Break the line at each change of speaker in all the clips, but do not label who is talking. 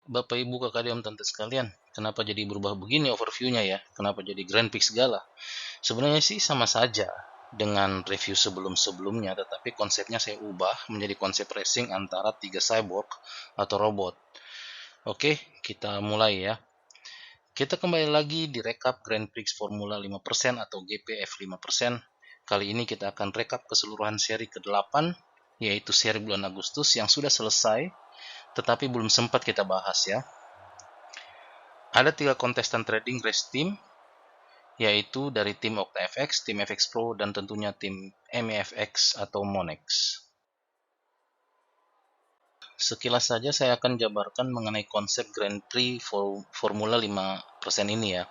Bapak Ibu Kakak Om Tante sekalian, kenapa jadi berubah begini overviewnya ya? Kenapa jadi Grand Prix segala? Sebenarnya sih sama saja dengan review sebelum-sebelumnya, tetapi konsepnya saya ubah menjadi konsep racing antara tiga cyborg atau robot. Oke, kita mulai ya. Kita kembali lagi di rekap Grand Prix Formula 5% atau GPF 5%. Kali ini kita akan rekap keseluruhan seri ke-8, yaitu seri bulan Agustus yang sudah selesai, tetapi belum sempat kita bahas ya. Ada 3 kontestan trading race team, yaitu dari tim OctaFX, tim FX Pro, dan tentunya tim MEFX atau Monex. Sekilas saja saya akan jabarkan mengenai konsep Grand Prix Formula 5% ini ya.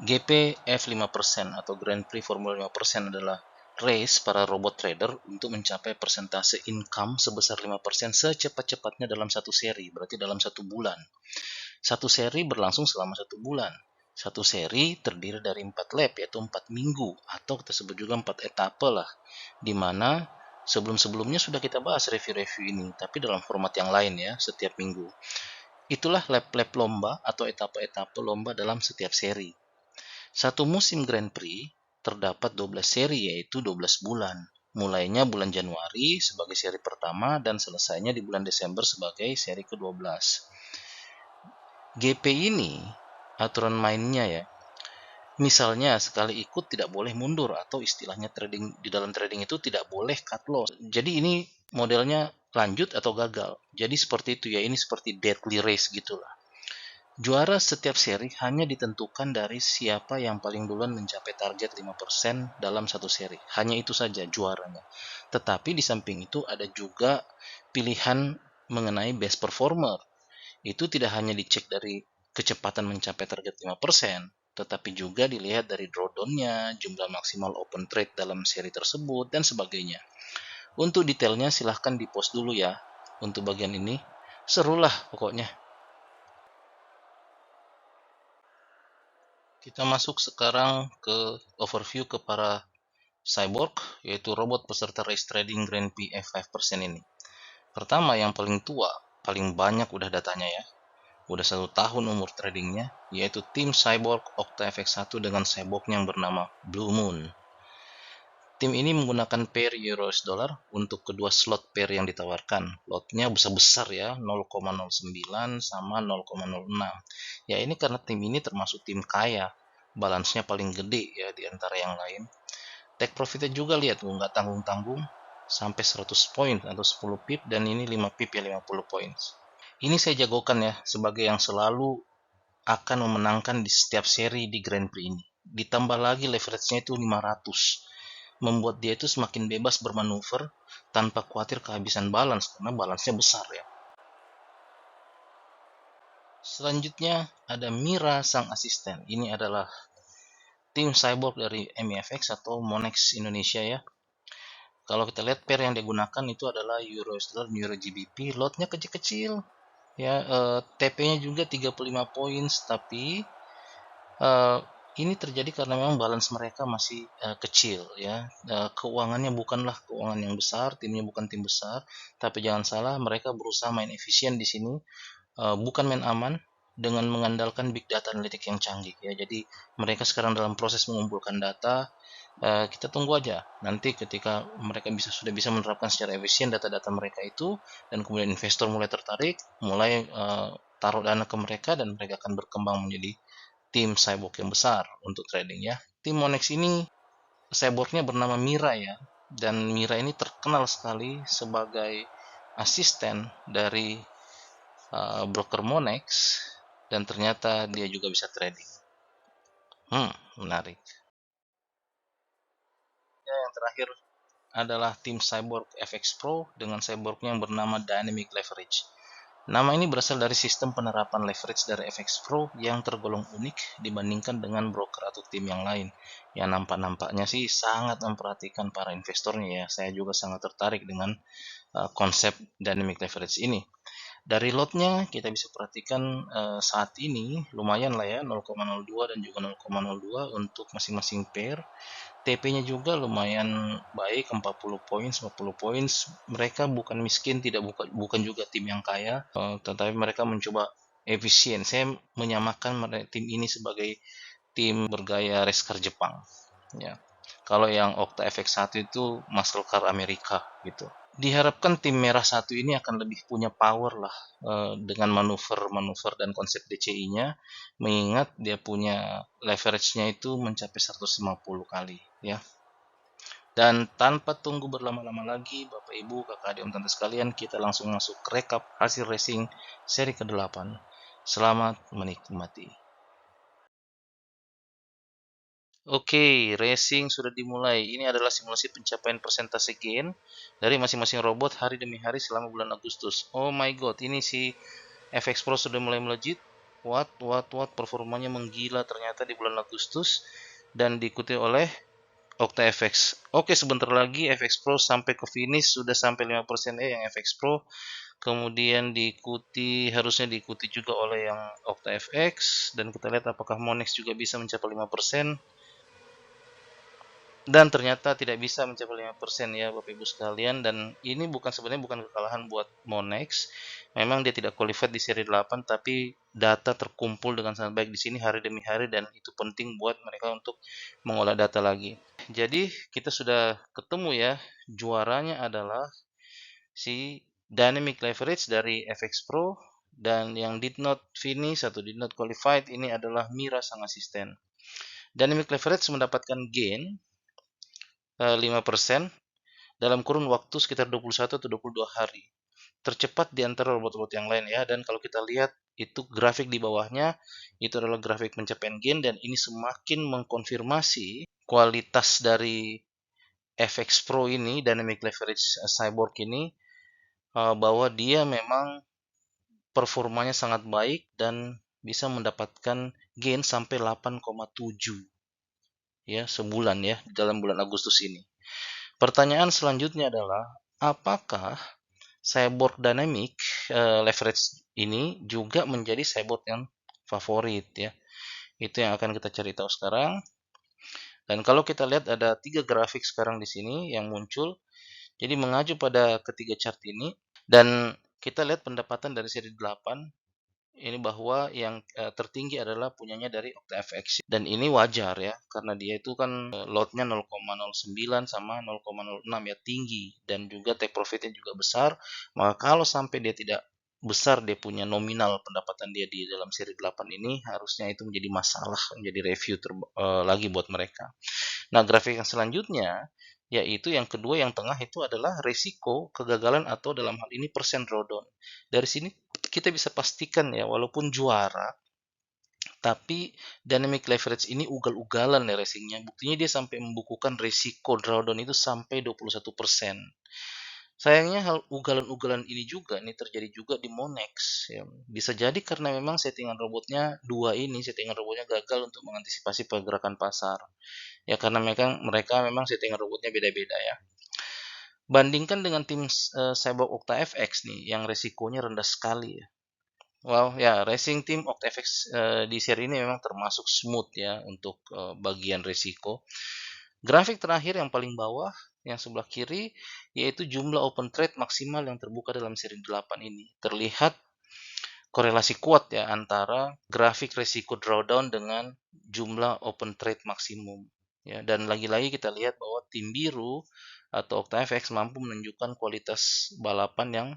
GPF 5% atau Grand Prix Formula 5% adalah race para robot trader untuk mencapai persentase income sebesar 5% secepat-cepatnya dalam satu seri, berarti dalam satu bulan. Satu seri berlangsung selama satu bulan. Satu seri terdiri dari 4 lap, yaitu 4 minggu, atau kita sebut juga 4 etape lah. Dimana sebelum-sebelumnya sudah kita bahas review-review ini, tapi dalam format yang lain ya, setiap minggu. Itulah lap-lap lomba atau etape-etape lomba dalam setiap seri. Satu musim Grand Prix terdapat 12 seri, yaitu 12 bulan. Mulainya bulan Januari sebagai seri pertama dan selesainya di bulan Desember sebagai seri ke-12. GP ini aturan mainnya ya. Misalnya sekali ikut tidak boleh mundur atau istilahnya trading di dalam trading itu tidak boleh cut loss. Jadi ini modelnya lanjut atau gagal. Jadi seperti itu ya, ini seperti deadly race gitulah. Juara setiap seri hanya ditentukan dari siapa yang paling duluan mencapai target 5% dalam satu seri. Hanya itu saja juaranya. Tetapi di samping itu ada juga pilihan mengenai best performer. Itu tidak hanya dicek dari kecepatan mencapai target 5%, tetapi juga dilihat dari drawdown-nya, jumlah maksimal open trade dalam seri tersebut, dan sebagainya. Untuk detailnya silahkan di post dulu ya. Untuk bagian ini, serulah pokoknya. Kita masuk sekarang ke overview ke para cyborg, yaitu robot peserta race trading Grand Prix F5% ini. Pertama, yang paling tua, paling banyak udah datanya ya. Udah 1 tahun umur tradingnya, yaitu tim Cyborg OctaFX1 dengan cyborg yang bernama Blue Moon. Tim ini menggunakan pair US dollar untuk kedua slot pair yang ditawarkan. Lotnya besar-besar ya, 0,09 sama 0,06. Ya ini karena tim ini termasuk tim kaya, balance-nya paling gede ya di antara yang lain. Take profitnya juga lihat, nggak tanggung-tanggung, sampai 100 poin atau 10 pip, dan ini 5 pip ya 50 poin. Ini saya jagokan ya sebagai yang selalu akan memenangkan di setiap seri di Grand Prix ini. Ditambah lagi leverage-nya itu 500. Membuat dia itu semakin bebas bermanuver tanpa khawatir kehabisan balance karena balance-nya besar ya. Selanjutnya ada Mira sang asisten. Ini adalah tim cyborg dari MEFX atau Monex Indonesia ya. Kalau kita lihat pair yang digunakan itu adalah Euro Dollar, Euro GBP, lotnya kecil-kecil. Ya, TP-nya juga 35 points, tapi uh, ini terjadi karena memang balance mereka masih kecil ya. Keuangannya bukanlah keuangan yang besar, timnya bukan tim besar, tapi jangan salah mereka berusaha main efisien di sini, bukan main aman dengan mengandalkan big data analitik yang canggih ya. Jadi mereka sekarang dalam proses mengumpulkan data. Kita tunggu aja nanti ketika mereka sudah bisa menerapkan secara efisien data-data mereka itu, dan kemudian investor mulai tertarik, mulai taruh dana ke mereka, dan mereka akan berkembang menjadi tim cyborg yang besar untuk trading ya. Tim Monex ini cyborgnya bernama Mira ya, dan Mira ini terkenal sekali sebagai asisten dari broker Monex, dan ternyata dia juga bisa trading. Menarik. Ya, yang terakhir adalah tim Cyborg FX Pro dengan cyborgnya yang bernama Dynamic Leverage. Nama ini berasal dari sistem penerapan leverage dari FX Pro yang tergolong unik dibandingkan dengan broker atau tim yang lain. Yang nampak-nampaknya sih sangat memperhatikan para investornya ya. Saya juga sangat tertarik dengan konsep dynamic leverage ini. Dari lotnya kita bisa perhatikan saat ini lumayan lah ya, 0,02 dan juga 0,02 untuk masing-masing pair. TP-nya juga lumayan baik, 40 poin, 50 poin. Mereka bukan miskin, tidak bukan juga tim yang kaya, tetapi mereka mencoba efisien. Saya menyamakan tim ini sebagai tim bergaya race car Jepang. Ya. Kalau yang Okta FX1 itu muscle car Amerika gitu. Diharapkan tim merah satu ini akan lebih punya power lah dengan manuver-manuver dan konsep DCI-nya, mengingat dia punya leverage-nya itu mencapai 150 kali ya. Dan tanpa tunggu berlama-lama lagi, Bapak Ibu, Kakak adik, Om Tante sekalian, kita langsung masuk rekap hasil racing seri ke-8. Selamat menikmati. Oke, racing sudah dimulai. Ini adalah simulasi pencapaian persentase gain dari masing-masing robot hari demi hari selama bulan Agustus. Oh my god, ini si FX Pro sudah mulai melejit. What, performanya menggila ternyata di bulan Agustus dan diikuti oleh Okta FX. Oke, sebentar lagi FX Pro sampai ke finish, sudah sampai 5% yang FX Pro. Kemudian harusnya diikuti juga oleh yang Okta FX, dan kita lihat apakah Monex juga bisa mencapai 5%. Dan ternyata tidak bisa mencapai 5% ya Bapak Ibu sekalian, dan ini sebenarnya bukan kekalahan buat Monex. Memang dia tidak qualified di seri 8, tapi data terkumpul dengan sangat baik di sini hari demi hari, dan itu penting buat mereka untuk mengolah data lagi. Jadi kita sudah ketemu ya, juaranya adalah si Dynamic Leverage dari FX Pro, dan yang did not finish atau did not qualified ini adalah Mira sang asisten. Dynamic Leverage mendapatkan gain 5% dalam kurun waktu sekitar 21 atau 22 hari. Tercepat di antara robot-robot yang lain ya. Dan kalau kita lihat itu grafik di bawahnya, itu adalah grafik pencapaian gain, dan ini semakin mengkonfirmasi kualitas dari FX Pro ini, Dynamic Leverage Cyborg ini, bahwa dia memang performanya sangat baik dan bisa mendapatkan gain sampai 8,7 ya sebulan ya dalam bulan Agustus ini. Pertanyaan selanjutnya adalah, apakah Cyborg Dynamic Leverage ini juga menjadi cyborg yang favorit ya? Itu yang akan kita cari tahu sekarang. Dan kalau kita lihat ada 3 grafik sekarang di sini yang muncul. Jadi mengacu pada ketiga chart ini, dan kita lihat pendapatan dari seri 8 ini, bahwa yang tertinggi adalah punyanya dari OctaFX, dan ini wajar ya karena dia itu kan lotnya 0,09 sama 0,06 ya, tinggi, dan juga take profitnya juga besar. Maka kalau sampai dia tidak besar, dia punya nominal pendapatan dia di dalam seri 8 ini, harusnya itu menjadi masalah, menjadi review lagi buat mereka. Nah, grafik yang selanjutnya, yaitu yang kedua, yang tengah, itu adalah resiko kegagalan atau dalam hal ini persen drawdown. Dari sini kita bisa pastikan ya, walaupun juara, tapi dynamic leverage ini ugal-ugalan ya racingnya. Buktinya dia sampai membukukan resiko drawdown itu sampai 21%. Sayangnya hal ugalan-ugalan ini juga nih terjadi juga di Monex ya. Bisa jadi karena memang settingan settingan robotnya gagal untuk mengantisipasi pergerakan pasar. Ya karena mereka memang settingan robotnya beda-beda ya. Bandingkan dengan tim Cyborg Octa FX nih yang resikonya rendah sekali ya. Wow ya, racing tim Octa FX di seri ini memang termasuk smooth ya untuk bagian resiko. Grafik terakhir yang paling bawah, yang sebelah kiri, yaitu jumlah open trade maksimal yang terbuka dalam seri 8 ini. Terlihat korelasi kuat ya antara grafik resiko drawdown dengan jumlah open trade maksimum. Ya, dan lagi-lagi kita lihat bahwa tim biru atau OctaFX mampu menunjukkan kualitas balapan yang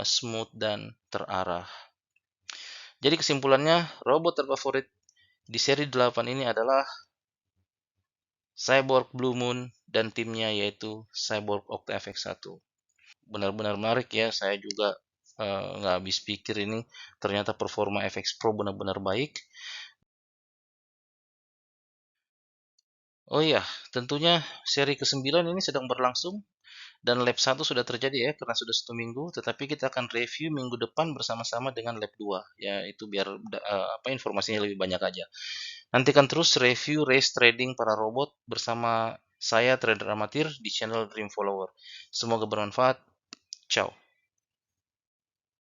smooth dan terarah. Jadi kesimpulannya, robot terfavorit di seri 8 ini adalah Cyborg Blue Moon dan timnya, yaitu Cyborg OctaFX 1. Benar-benar menarik ya, saya juga nggak habis pikir ini, ternyata performa FX Pro benar-benar baik. Oh iya, tentunya seri ke-9 ini sedang berlangsung, dan lap 1 sudah terjadi ya karena sudah 1 minggu, tetapi kita akan review minggu depan bersama-sama dengan lap 2 ya, itu biar informasinya lebih banyak aja. Nantikan terus review race trading para robot bersama saya, trader amatir, di channel Dream Follower. Semoga bermanfaat. Ciao.